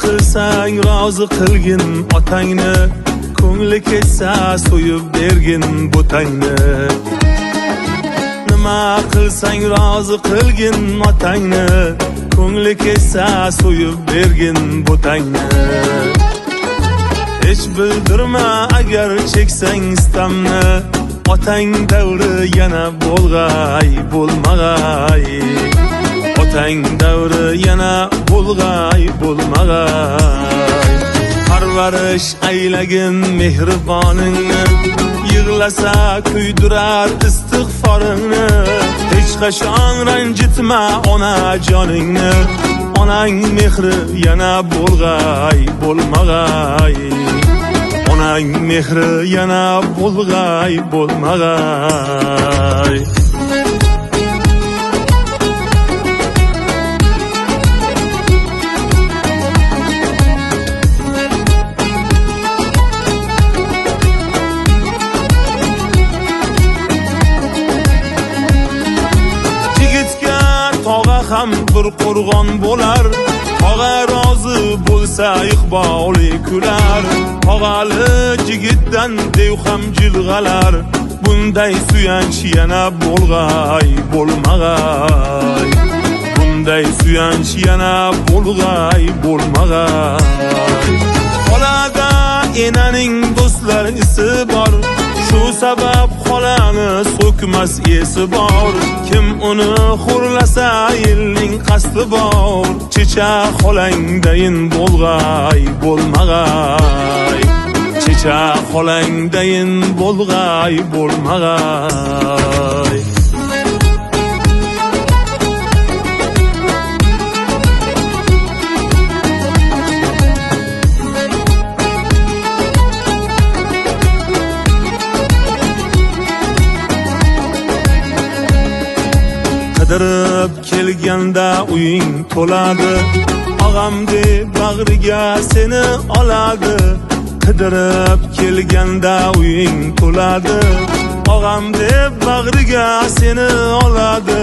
qilsang rozi qilgin otangni, ko'ngli ketsa so'yib bergin butangni. Nima qilsang rozi qilgin otangni, ko'ngli ketsa so'yib bergin butangni. Hech bildirma agar cheksang istamni, otang davri yana bo'lg'ay bo'lmag'ay. Otang davri yana bo'lg'ay bo'lmag'ay. Parvarish aylagin mehriboningni, yig'lasa kuydirar istig'foringni. Hech qachon ranjitma ona joningni, onang mehri yana bo'lg'ay bo'lmag'ay. Onang mehri yana bo'lg'ay bo'lmag'ay. Ham bir qo'rg'on bo'lar, tog'a rozi bo'lsa iqboli kular. Tog'ali jigitdan dev ham jilg'alar, bunday suyanch yana bo'lg'ay bo'lmag'ay. Bunday suyanch yana bo'lg'ay bo'lmag'ay. Xolada enaning do'stlarisi bor, shu sabab xolani so'kmas esi bor. Kim uni xo'rlasa elning qasdi bor. Checha xolangdayin bo'lg'ay bo'lmag'ay. Checha xolangdayin bo'lg'ay bo'lmag'ay. Qidirib kelganda uying to'ladi, og'am deb bag'riga seni oladi. Qidirib kelganda uying to'ladi, og'am deb bag'riga seni oladi.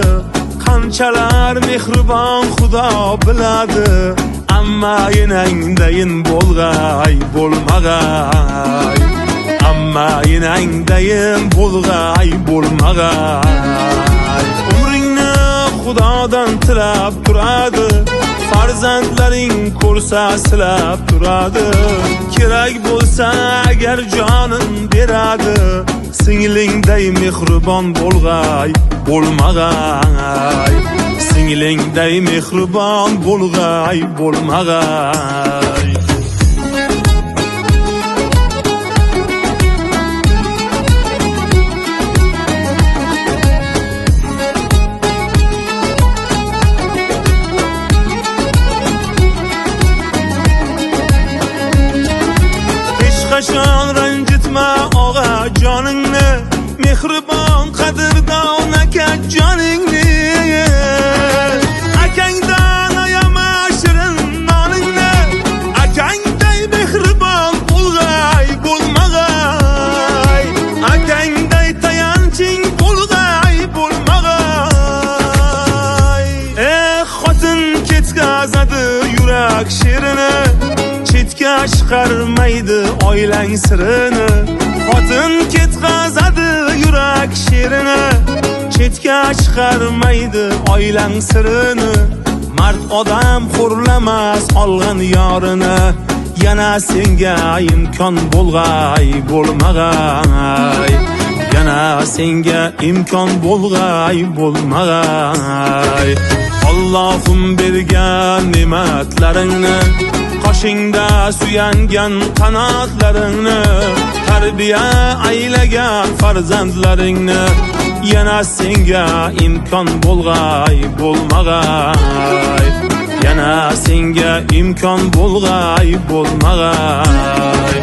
Qanchalar mehribon Xudo biladi, amma enangdayin bo'lg'ay bo'lmag'ay. Amma enangdayin bo'lg'ay bo'lmag'ay. Xudodan tilab turadi, farzandlaring ko'rsa silab turadi. Kerak bo'lsa agar jonin beradi, singlingday mehribon bo'lg'ay bo'lmag'ay. Singlingday mehribon bo'lg'ay bo'lmag'ay. Qachon ranjitma og'a joningni, mehribon qadrdon aka joningni. Akangdan ayama shirin noningni, akangday mehribon bo'lg'ay bo'lmag'ay. Akangday tayanching bo'lg'ay bo'lmag'ay. Xotin ketkazadi yurak sherini, chetga chiqarmaydi oilang sirini. Xotin ketkazadi yurak sherini, chetga chiqarmaydi oilang sirini. Mard odam xo'rlamas olgan yorini, yana senga imkon bo'lg'ay bo'lmag'ay. Yana senga imkon bo'lg'ay bo'lmag'ay. Allohim bergan ne'matlaringni, qoshingda suyangan qanotlaringni, tarbiya aylagan farzandlaringni, yana senga imkon bo'lg'ay bo'lmag'ay. Yana senga imkon bo'lg'ay bo'lmag'ay.